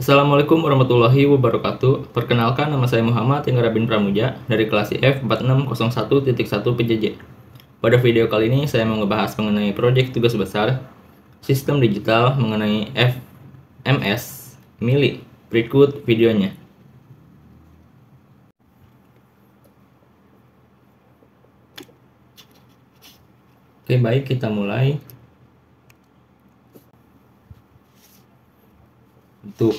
Assalamualaikum warahmatullahi wabarakatuh. Perkenalkan, nama saya Muhammad Indra bin Pramuja dari kelas F4601.1 PJJ. Pada video kali ini saya mau ngebahas mengenai proyek tugas besar sistem digital mengenai FMS Mili. Berikut videonya. Oke, baik, kita mulai. Untuk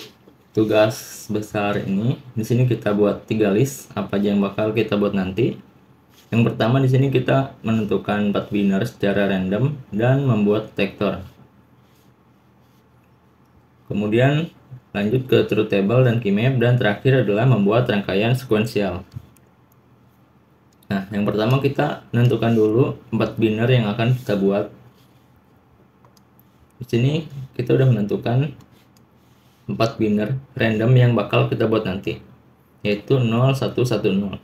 tugas besar ini, di sini kita buat 3 list apa aja yang bakal kita buat nanti. Yang pertama, di sini kita menentukan 4 binary secara random dan membuat detektor. Kemudian lanjut ke truth table dan key map, dan terakhir adalah membuat rangkaian sekuensial. Nah, yang pertama kita menentukan dulu 4 binary yang akan kita buat. Di sini kita udah menentukan 4 binary random yang bakal kita buat nanti, yaitu 0, 1, 1, 0.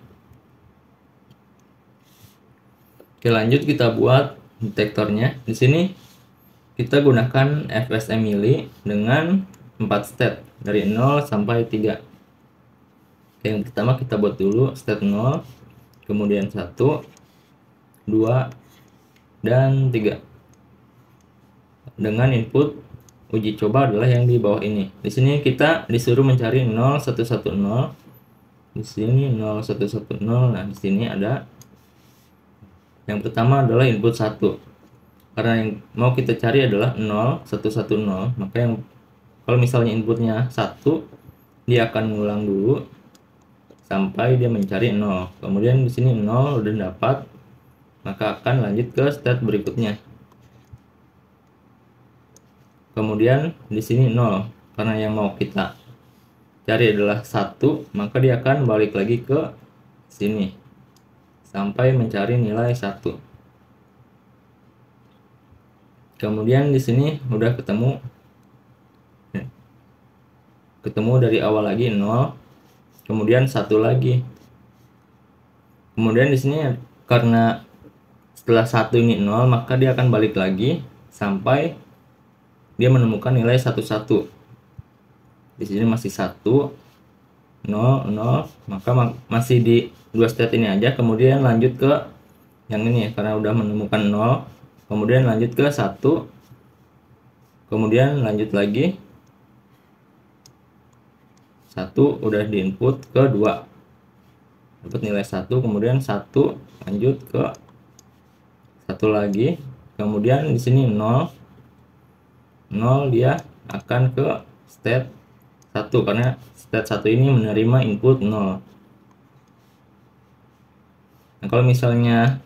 Oke, lanjut kita buat detektornya. Di sini kita gunakan FSM Mili dengan 4 state dari 0 sampai 3. Oke, yang pertama kita buat dulu state 0, kemudian 1, 2, dan 3. Dengan input uji coba adalah yang di bawah ini. Di sini kita disuruh mencari 0, 1, 1, 0. Di sini 0, 1, 1, 0. Nah, di sini ada yang pertama adalah input 1. Karena yang mau kita cari adalah 0, 1, 1, 0. Maka yang kalau misalnya inputnya 1, dia akan ngulang dulu sampai dia mencari 0. Kemudian di sini 0 udah dapat, maka akan lanjut ke state berikutnya. Kemudian di sini 0, karena yang mau kita cari adalah 1, maka dia akan balik lagi ke sini sampai mencari nilai 1. Kemudian di sini udah ketemu dari awal lagi 0, kemudian 1 lagi. Kemudian di sini karena setelah 1 ini 0, maka dia akan balik lagi sampai dia menemukan nilai 1, 1. Di sini masih 1, 0, 0, maka masih di 2 state ini aja. Kemudian lanjut ke yang ini karena udah menemukan 0. Kemudian lanjut ke 1. Kemudian lanjut lagi 1, udah di input ke 2. Dapat nilai 1, kemudian 1 lanjut ke 1 lagi. Kemudian di sini 0, dia akan ke state 1 karena state 1 ini menerima input 0. Nah, kalau misalnya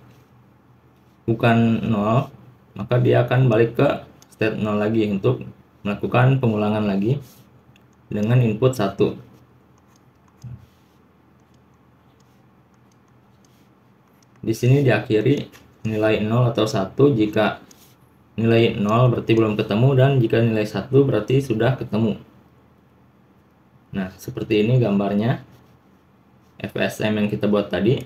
bukan 0, maka dia akan balik ke state 0 lagi untuk melakukan pengulangan lagi dengan input 1. Di sini diakhiri nilai 0 atau 1 jika nilai 0 berarti belum ketemu, dan jika nilai 1 berarti sudah ketemu. Nah, seperti ini gambarnya FSM yang kita buat tadi.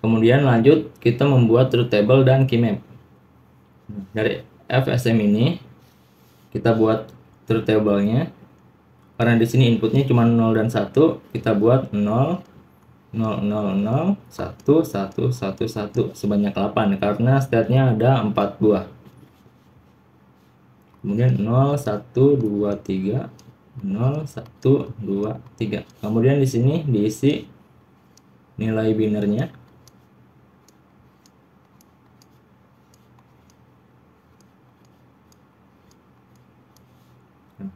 Kemudian lanjut kita membuat truth table dan key map. Dari FSM ini kita buat truth table-nya. Karena di sini inputnya cuma 0 dan 1, kita buat 0, 0, 0, 0, 1, 1, 1, 1 sebanyak 8 karena state-nya ada 4 buah. Kemudian 0, 1, 2, 3, 0, 1, 2, 3. Kemudian di sini diisi nilai binernya.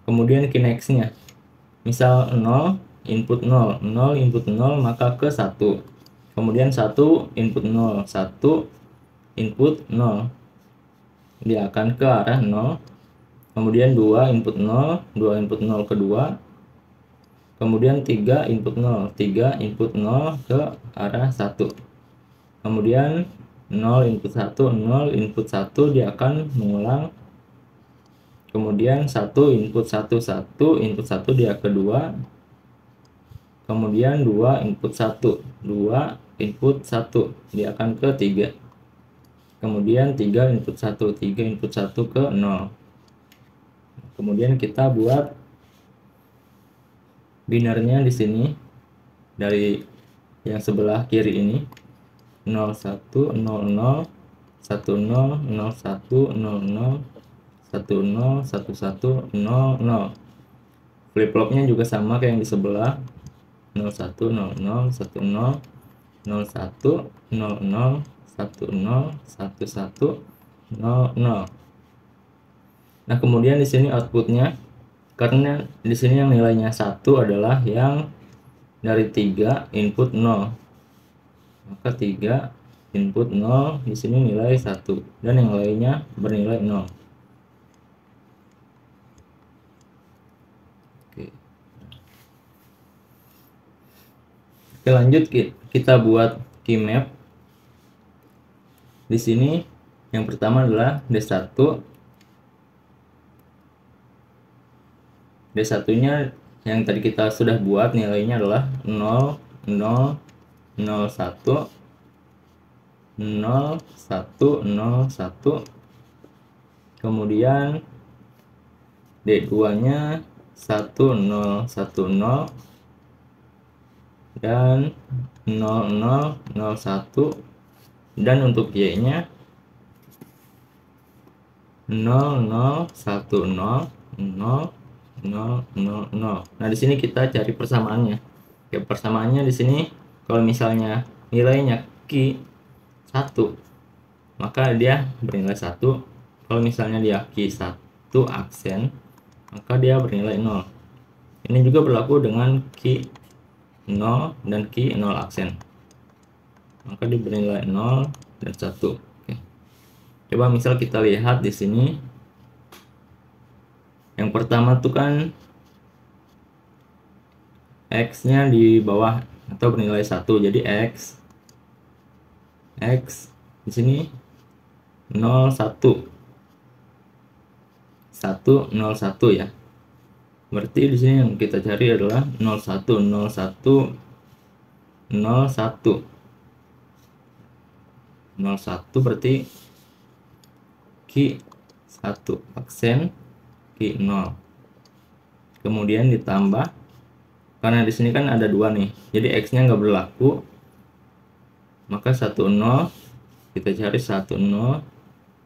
Kemudian key next-nya. Misal 0 input 0, 0 input 0, maka ke 1. Kemudian 1 input 0, 1 input 0. Dia akan ke arah 0. Kemudian 2 input 0, 2 input 0 ke 2. Kemudian 3 input 0, 3 input 0 ke arah 1. Kemudian 0 input 1, 0 input 1, dia akan mengulang. Kemudian 1 input 1, 1 input 1 dia ke 2. Kemudian 2 input 1, 2 input 1, dia akan ke 3. Kemudian 3 input 1, 3 input 1 ke 0. Kemudian kita buat Binernya di sini dari yang sebelah kiri ini 0 1 0 0 1 0 0 1 0 0 1 0 1 1 0 0. Flip flopnya juga sama kayak yang di sebelah 0 1 0 0 1 0 0 1 0 0 1 0 1 1 0 0. Nah, kemudian di sini outputnya, karena di sini yang nilainya 1 adalah yang dari 3 input 0. Maka 3 input 0 di sini nilai 1 dan yang lainnya bernilai 0. Oke. Oke, lanjut kita buat key map. Di sini yang pertama adalah D1. D1-nya yang tadi kita sudah buat nilainya adalah 0 0 0 1 0 1 0 1. Kemudian D2-nya 1 0 1 0 dan 0 0 0 1, dan untuk Y-nya 0 0 1 0 0 0 0 0. Nah, di sini kita cari persamaannya. Ya, persamaannya di sini kalau misalnya nilainya Q 1, maka dia bernilai 1. Kalau misalnya dia Q 1 aksen, maka dia bernilai 0. Ini juga berlaku dengan Q 0 dan Q 0 aksen. Maka dia bernilai 0 dan 1. Oke. Coba misal kita lihat di sini. Yang pertama tuh kan X-nya di bawah atau bernilai 1. Jadi X di sini 0 1 1 0 1 ya. Berarti di sini yang kita cari adalah 0 1 0 1 0 1 0 1, berarti Q 1 aksen Q 0. Kemudian ditambah, karena di sini kan ada 2 nih, jadi X-nya nggak berlaku, maka 1 0 kita cari 1 0,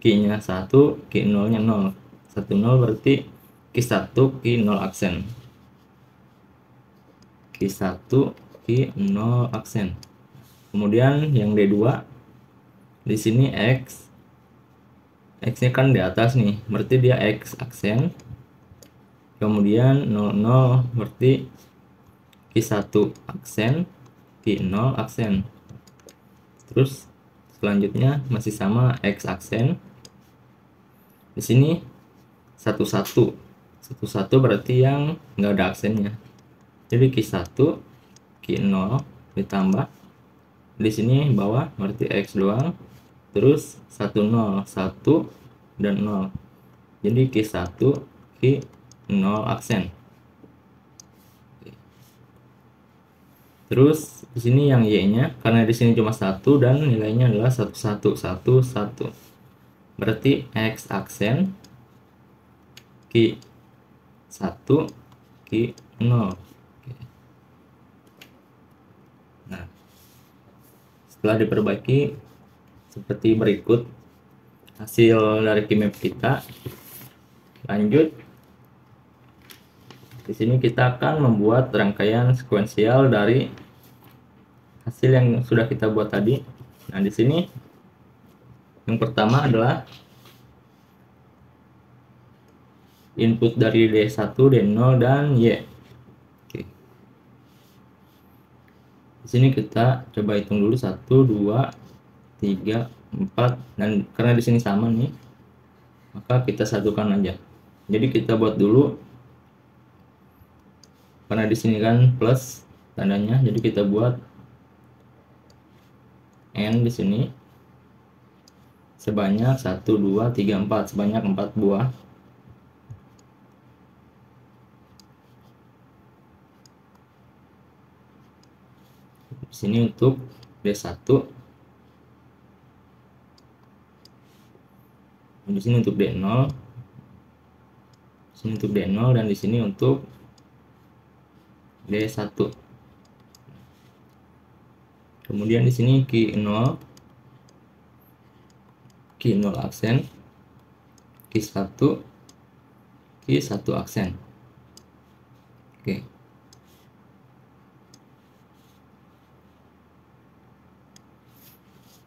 Q-nya 1, Q 0-nya 0. 1 0 berarti Q 1 Q 0 aksen. Q 1 Q 0 aksen. Kemudian yang D2 di sini X-nya kan di atas nih, berarti dia X aksen. Kemudian 0 0 berarti Q 1 aksen, Q 0 aksen. Terus selanjutnya masih sama X aksen. Di sini 1 1 berarti yang nggak ada aksennya. Jadi Q 1 Q 0 ditambah di sini bawah berarti X doang. Terus 1 0 1 dan 0. Jadi Q 1 Q 0 aksen. Terus di sini yang Y-nya, karena di sini cuma 1 dan nilainya adalah 1 1 1 1. Berarti X aksen Q 1 Q 0. Nah, setelah diperbaiki seperti berikut hasil dari keymap kita. Lanjut, di sini kita akan membuat rangkaian sekuensial dari hasil yang sudah kita buat tadi. Nah, di sini yang pertama adalah input dari D1, D0 dan Y. Oke. Di sini kita coba hitung dulu 1 2 3 4, dan karena di sini sama nih, maka kita satukan aja. Jadi kita buat dulu, karena di sini kan plus tandanya, jadi kita buat N di sini sebanyak 1 2 3 4, sebanyak 4 buah. Di sini untuk D1, di sini untuk D0, di sini untuk D0, dan di sini untuk D1. Kemudian di sini key 0 aksen, key 1 aksen. Oke.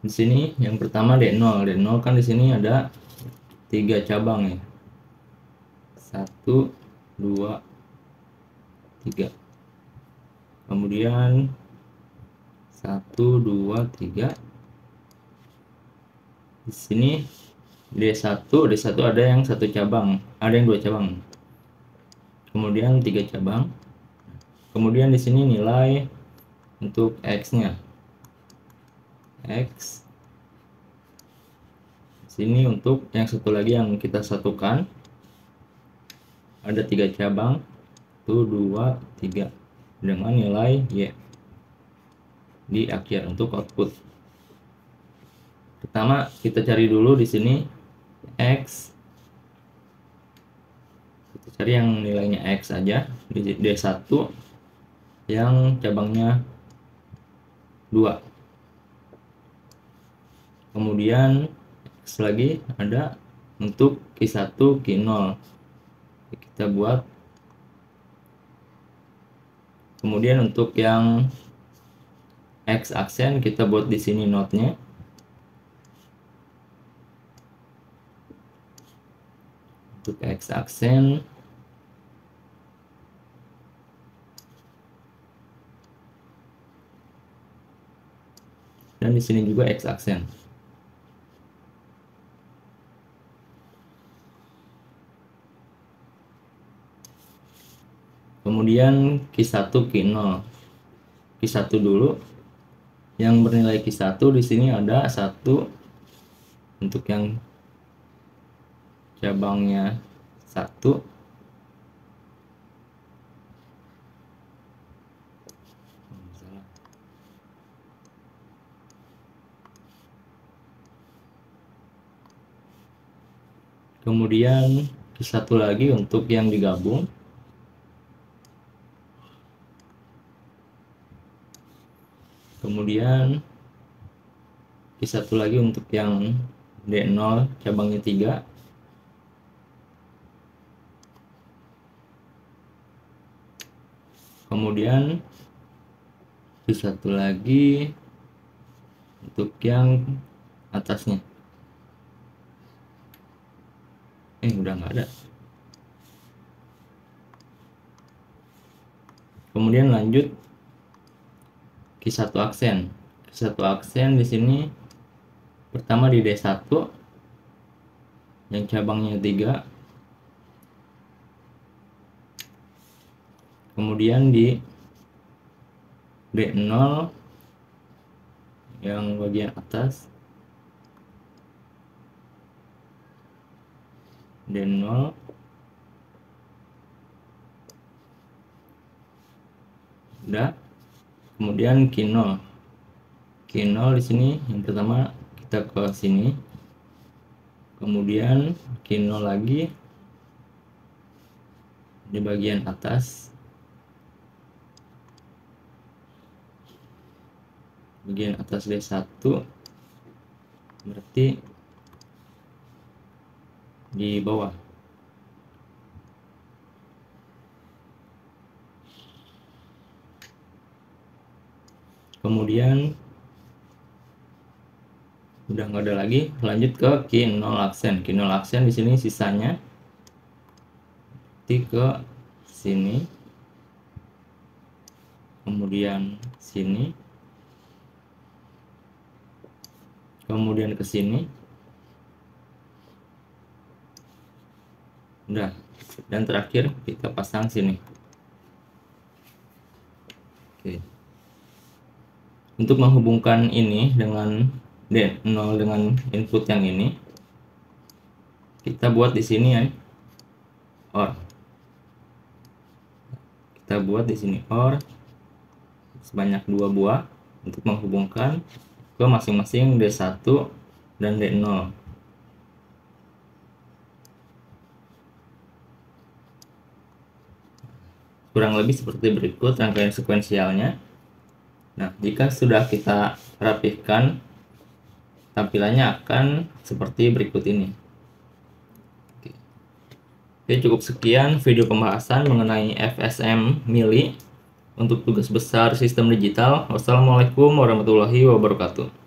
Di sini yang pertama D0. D0 kan di sini ada 3 cabang ya. 1 2 3. Kemudian 1 2 3. Di sini D1 ada yang 1 cabang, ada yang 2 cabang. Kemudian 3 cabang. Kemudian di sini nilai untuk X-nya. X. Sini untuk yang satu lagi yang kita satukan ada 3 cabang, 1 2 3 dengan nilai Y di akhir untuk output. Pertama kita cari dulu di sini X. Kita cari yang nilainya X aja di D1 yang cabangnya 2. Kemudian X lagi ada untuk Q1 Q0 kita buat. Kemudian untuk yang X aksen kita buat di sini notnya. Untuk X aksen dan di sini juga X aksen. Kemudian Q1 Q0. Q1 dulu. Yang bernilai Q1 di sini ada 1 untuk yang cabangnya 1. Kemudian Q1 lagi untuk yang digabung. Kemudian Q1 lagi untuk yang D0 cabangnya 3. Kemudian Q1 lagi untuk yang atasnya. Udah nggak ada. Kemudian lanjut Q1 aksen. Q1 aksen di sini pertama di D1 yang cabangnya 3. Kemudian di D0 yang bagian atas. D0 udah. Kemudian Q0 di sini yang pertama kita ke sini. Kemudian Q0 lagi di bagian atas. Bagian atas D1 berarti di bawah. Kemudian udah nggak ada lagi, lanjut ke Q0 aksen. Q0 aksen di sini sisanya ke sini, kemudian sini, kemudian ke sini, udah, dan terakhir kita pasang sini. Oke. Untuk menghubungkan ini dengan D0 dengan input yang ini, kita buat di sini ya, OR. Kita buat di sini OR sebanyak 2 buah untuk menghubungkan ke masing-masing D1 dan D0. kurang lebih seperti berikut rangkaian sekuensialnya. Nah, jika sudah kita rapihkan, tampilannya akan seperti berikut ini. Oke, cukup sekian video pembahasan mengenai FSM Mili untuk tugas besar sistem digital. Wassalamualaikum warahmatullahi wabarakatuh.